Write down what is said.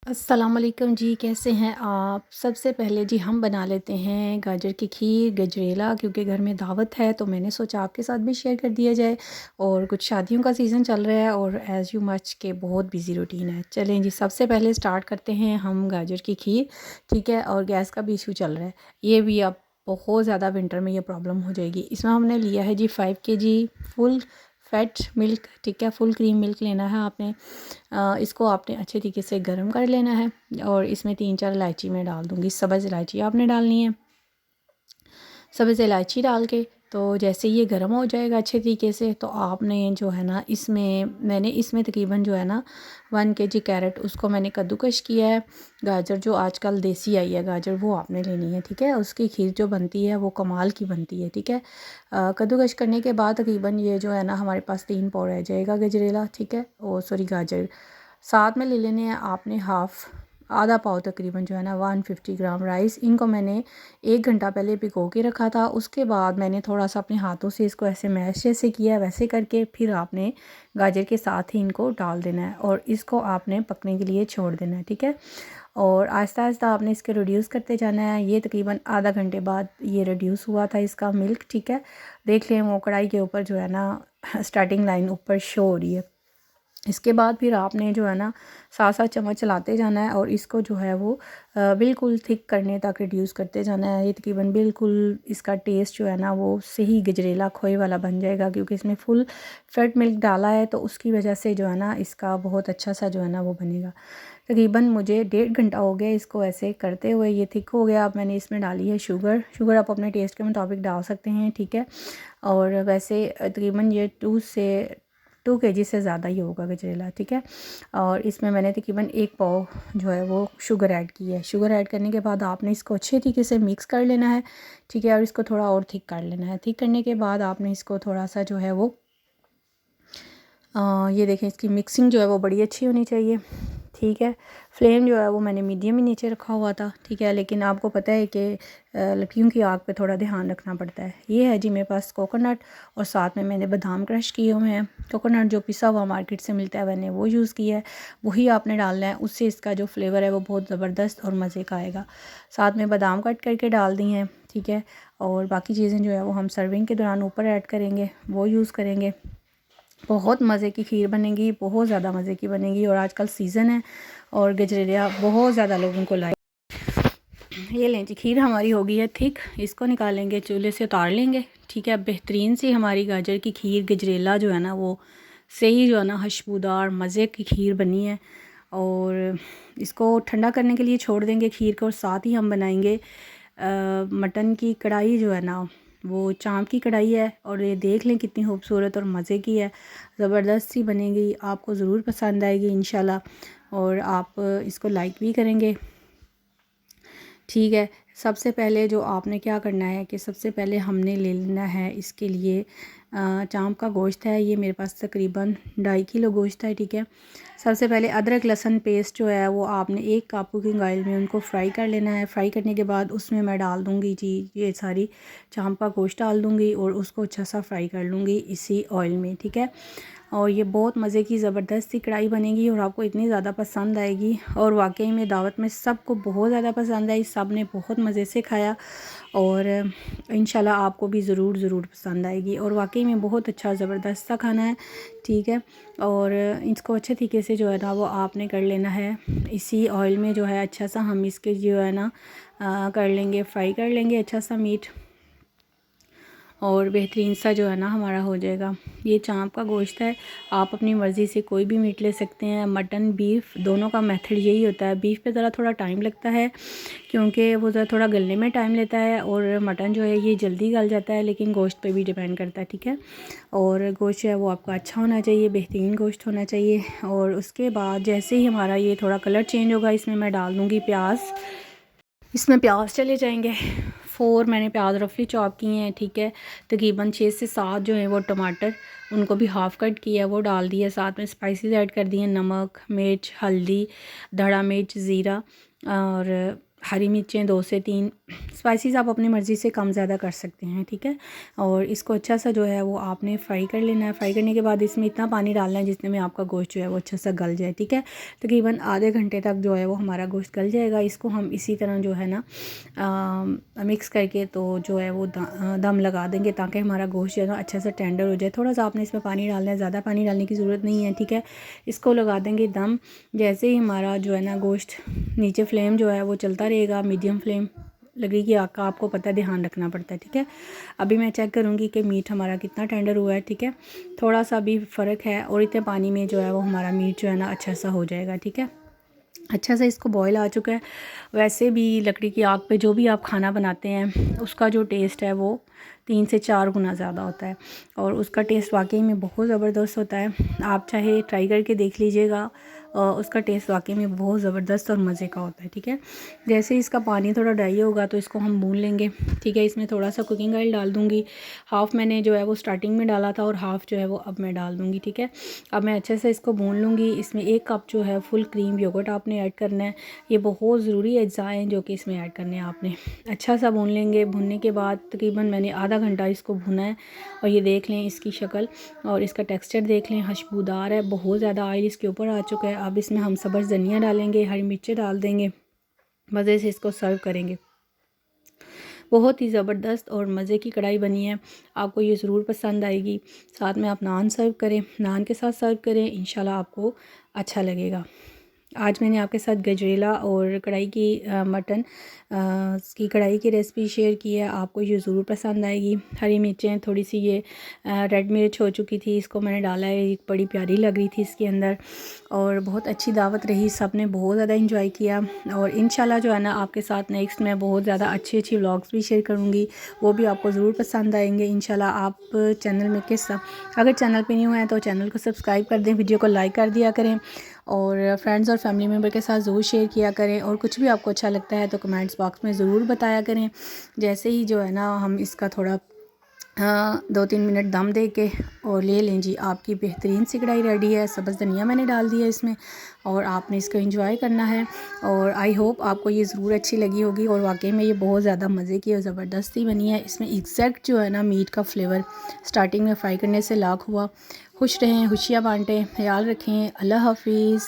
अस्सलाम वालेकुम जी, कैसे हैं आप? सबसे पहले जी हम बना लेते हैं गाजर की खीर, गजरेला, क्योंकि घर में दावत है तो मैंने सोचा आपके साथ भी शेयर कर दिया जाए। और कुछ शादियों का सीज़न चल रहा है और एज़ यू मच के बहुत बिज़ी रूटीन है। चलें जी, सबसे पहले स्टार्ट करते हैं हम गाजर की खीर, ठीक है। और गैस का भी इशू चल रहा है, ये भी अब बहुत ज़्यादा विंटर में ये प्रॉब्लम हो जाएगी। इसमें हमने लिया है जी 5 केजी फुल फैट मिल्क, ठीक है। फुल क्रीम मिल्क लेना है आपने। इसको आपने अच्छे तरीके से गर्म कर लेना है और इसमें 3-4 इलायची मैं डाल दूँगी। सब्ज़ इलायची आपने डालनी है। सब्ज़ इलायची डाल के तो जैसे ये गर्म हो जाएगा अच्छे तरीके से, तो आपने जो है ना मैंने इसमें तकरीबन जो है ना 1 केजी कैरेट उसको मैंने कद्दूकश किया है। गाजर जो आजकल देसी आई है गाजर, वो आपने लेनी है, ठीक है। उसकी खीर जो बनती है वो कमाल की बनती है, ठीक है। कद्दूकश करने के बाद तकरीबन ये जो है ना हमारे पास 3 पाव रह जाएगा गजरेला, ठीक है। ओ सॉरी गाजर साथ में ले लेने हैं आपने आधा पाव तकरीबन जो है ना 150 ग्राम राइस। इनको मैंने 1 घंटा पहले भिगो के रखा था। उसके बाद मैंने थोड़ा सा अपने हाथों से इसको ऐसे मैश जैसे किया, वैसे करके फिर आपने गाजर के साथ ही इनको डाल देना है और इसको आपने पकने के लिए छोड़ देना है, ठीक है। और आहिस्ता आहिस्ता आपने इसके रिड्यूस करते जाना है। ये तकरीबन आधा घंटे बाद ये रिड्यूस हुआ था इसका मिल्क, ठीक है। देख लें वो कढ़ाई के ऊपर जो है ना स्टार्टिंग लाइन ऊपर शो हो रही है। इसके बाद फिर आपने जो है ना 7-7 चम्मच चलाते जाना है और इसको जो है वो बिल्कुल थिक करने तक रिड्यूस करते जाना है। ये तकरीबन बिल्कुल इसका टेस्ट जो है ना वो सही गजरेला खोए वाला बन जाएगा, क्योंकि इसमें फुल फैट मिल्क डाला है तो उसकी वजह से जो है ना इसका बहुत अच्छा सा जो है ना वो बनेगा। तकरीबन मुझे 1.5 घंटा हो गया इसको ऐसे करते हुए, ये थिक हो गया। अब मैंने इसमें डाली है शुगर आप अपने टेस्ट के मुताबिक डाल सकते हैं, ठीक है। और वैसे तकरीबन ये 2 केजी से ज़्यादा ही होगा गजरेला, ठीक है। और इसमें मैंने तकरीबन 1 पाव जो है वो शुगर ऐड की है। शुगर ऐड करने के बाद आपने इसको अच्छे तरीके से मिक्स कर लेना है, ठीक है। और इसको थोड़ा और थिक कर लेना है। थिक करने के बाद आपने इसको थोड़ा सा जो है वो ये देखें, इसकी मिक्सिंग जो है वो बड़ी अच्छी होनी चाहिए, ठीक है। फ्लेम जो है वो मैंने मीडियम ही नीचे रखा हुआ था, ठीक है। लेकिन आपको पता है कि लकड़ियों की आग पे थोड़ा ध्यान रखना पड़ता है। ये है जी मेरे पास कोकोनट और साथ में मैंने बादाम क्रश किए हुए हैं। कोकोनट जो पिसा हुआ मार्केट से मिलता है मैंने वो यूज़ किया है, वही आपने डालना है। उससे इसका जो फ्लेवर है वो बहुत ज़बरदस्त और मज़े का आएगा। साथ में बादाम कट करके डाल दी हैं, ठीक है। और बाकी चीज़ें जो है वो हम सर्विंग के दौरान ऊपर ऐड करेंगे, वो यूज़ करेंगे। बहुत मज़े की खीर बनेगी, बहुत ज़्यादा मज़े की बनेगी। और आजकल सीज़न है और गजरेला बहुत ज़्यादा लोगों को लाइक। ये लें जी, खीर हमारी हो गई है थिक। इसको निकालेंगे, चूल्हे से उतार लेंगे, ठीक है। बेहतरीन सी हमारी गाजर की खीर गजरेला जो है ना वो सही जो है ना खुशबूदार मज़े की खीर बनी है। और इसको ठंडा करने के लिए छोड़ देंगे खीर को। और साथ ही हम बनाएंगे मटन की कढ़ाई जो है ना वो चाँप की कढ़ाई है। और ये देख लें कितनी खूबसूरत और मज़े की है, ज़बरदस्त सी बनेगी। आपको ज़रूर पसंद आएगी इंशाल्लाह और आप इसको लाइक भी करेंगे, ठीक है। सबसे पहले जो आपने क्या करना है कि सबसे पहले हमने ले लेना है इसके लिए चाँप का गोश्त है। ये मेरे पास तकरीबन 2.5 किलो गोश्त है, ठीक है। सबसे पहले अदरक लहसुन पेस्ट जो है वो आपने 1 कप कुकिंग ऑयल में उनको फ्राई कर लेना है। फ्राई करने के बाद उसमें मैं डाल दूँगी जी ये सारी चाँप का गोश्त डाल दूँगी और उसको अच्छा सा फ्राई कर लूँगी इसी ऑयल में, ठीक है। और ये बहुत मज़े की ज़बरदस्त सी कढ़ाई बनेगी और आपको इतनी ज़्यादा पसंद आएगी। और वाकई में दावत में सबको बहुत ज़्यादा पसंद आई, सब ने बहुत मज़े से खाया और इंशाल्लाह आपको भी ज़रूर पसंद आएगी। और वाकई में बहुत अच्छा ज़बरदस्त सा खाना है, ठीक है। और इसको अच्छे तरीके से जो है ना वो आपने कर लेना है इसी ऑयल में जो है अच्छा सा हम इसके जो है ना कर लेंगे, फ्राई कर लेंगे अच्छा सा मीट। और बेहतरीन सा जो है ना हमारा हो जाएगा। ये चाँप का गोश्त है, आप अपनी मर्ज़ी से कोई भी मीट ले सकते हैं, मटन बीफ दोनों का मेथड यही होता है। बीफ पे ज़रा थोड़ा टाइम लगता है क्योंकि वो ज़रा थोड़ा गलने में टाइम लेता है और मटन जो है ये जल्दी गल जाता है, लेकिन गोश्त पे भी डिपेंड करता है, ठीक है। और गोश्त जो है वो आपका अच्छा होना चाहिए, बेहतरीन गोश्त होना चाहिए। और उसके बाद जैसे ही हमारा ये थोड़ा कलर चेंज होगा इसमें मैं डाल दूँगी प्याज। इसमें प्याज चले जाएंगे 4 मैंने प्याज रफली चॉप किए हैं, ठीक है। तकरीबन 6 से 7 जो है वो टमाटर उनको भी हाफ़ कट किया है वो डाल दिया। साथ में स्पाइसेस ऐड कर दिए, नमक मिर्च हल्दी धड़ा मिर्च ज़ीरा और हरी मिर्चें 2 से 3, स्पाइसेस आप अपनी मर्ज़ी से कम ज़्यादा कर सकते हैं, ठीक है। और इसको अच्छा सा जो है वो आपने फ्राई कर लेना है। फ्राई करने के बाद इसमें इतना पानी डालना है जितने में आपका गोश्त जो है वो अच्छा सा गल जाए, ठीक है। तकरीबन आधे घंटे तक जो है वो हमारा गोश्त गल जाएगा। इसको हम इसी तरह जो है ना मिक्स करके तो जो है वो दम लगा देंगे ताकि हमारा गोश्त जो है ना अच्छा सा टेंडर हो जाए। थोड़ा सा आपने इसमें पानी डालना है, ज़्यादा पानी डालने की ज़रूरत नहीं है, ठीक है। इसको लगा देंगे दम। जैसे ही हमारा जो है ना गोश्त नीचे फ्लेम जो है वो चलता रहेगा, मीडियम फ्लेम लगेगी आग का, आपको पता है ध्यान रखना पड़ता है, ठीक है। अभी मैं चेक करूँगी कि मीट हमारा कितना टेंडर हुआ है, ठीक है। थोड़ा सा भी फ़र्क है और इतने पानी में जो है वो हमारा मीट जो है ना अच्छा सा हो जाएगा, ठीक है। अच्छा सा इसको बॉयल आ चुका है। वैसे भी लकड़ी की आग पे जो भी आप खाना बनाते हैं उसका जो टेस्ट है वो 3 से 4 गुना ज़्यादा होता है और उसका टेस्ट वाकई में बहुत ज़बरदस्त होता है। आप चाहे ट्राई करके देख लीजिएगा, उसका टेस्ट वाकई में बहुत ज़बरदस्त और मज़े का होता है, ठीक है। जैसे इसका पानी थोड़ा ड्राई होगा तो इसको हम भून लेंगे, ठीक है। इसमें थोड़ा सा कुकिंग ऑयल डाल दूँगी। हाफ़ मैंने जो है वो स्टार्टिंग में डाला था और हाफ़ जो है वो अब मैं डाल दूँगी, ठीक है। अब मैं अच्छे से इसको भून लूँगी। इसमें 1 कप जो है फुल क्रीम योगर्ट आपने ऐड करना है। ये बहुत ज़रूरी अज्जा हैं जो कि इसमें ऐड करने हैं आपने। अच्छा सा भून लेंगे। भूनने के बाद तकरीबन मैंने आधा घंटा इसको भुना है और ये देख लें इसकी शक्ल और इसका टेक्सचर देख लें, खुशबूदार है। बहुत ज़्यादा ऑयल इसके ऊपर आ चुका है। अब इसमें हम सब्ज़ धनिया डालेंगे, हरी मिर्चें डाल देंगे, मज़े से इसको सर्व करेंगे। बहुत ही ज़बरदस्त और मज़े की कढ़ाई बनी है, आपको ये ज़रूर पसंद आएगी। साथ में आप नान सर्व करें, नान के साथ सर्व करें, इंशाल्लाह आपको अच्छा लगेगा। आज मैंने आपके साथ गजरेला और कढ़ाई की मटन की कढ़ाई की रेसिपी शेयर की है, आपको ये ज़रूर पसंद आएगी। हरी मिर्चें थोड़ी सी ये रेड मिर्च हो चुकी थी, इसको मैंने डाला है, एक बड़ी प्यारी लग रही थी इसके अंदर और बहुत अच्छी दावत रही, सब ने बहुत ज़्यादा इंजॉय किया। और इंशाल्लाह जो है ना आपके साथ नेक्स्ट मैं बहुत ज़्यादा अच्छी अच्छी व्लॉग्स भी शेयर करूँगी, वो भी आपको ज़रूर पसंद आएंगे इंशाल्लाह। आप चैनल में अगर चैनल पे न्यू हैं तो चैनल को सब्सक्राइब कर दें, वीडियो को लाइक कर दिया करें और फ्रेंड्स और फैमिली मेम्बर के साथ ज़रूर शेयर किया करें। और कुछ भी आपको अच्छा लगता है तो कमेंट्स बॉक्स में ज़रूर बताया करें। जैसे ही जो है ना हम इसका थोड़ा 2-3 मिनट दम दे के और ले लें जी, आपकी बेहतरीन सी कढ़ाई रेडी है। सब्ज़ धनिया मैंने डाल दिया इसमें और आपने इसको एंजॉय करना है और आई होप आपको ये ज़रूर अच्छी लगी होगी। और वाकई में ये बहुत ज़्यादा मज़े की और ज़बरदस्ती बनी है। इसमें एग्जैक्ट जो है ना मीट का फ्लेवर स्टार्टिंग में फ्राई करने से लाख हुआ। खुश रहें, खुशियाँ बांटें, ख्याल रखें। अल्लाह हाफिज़।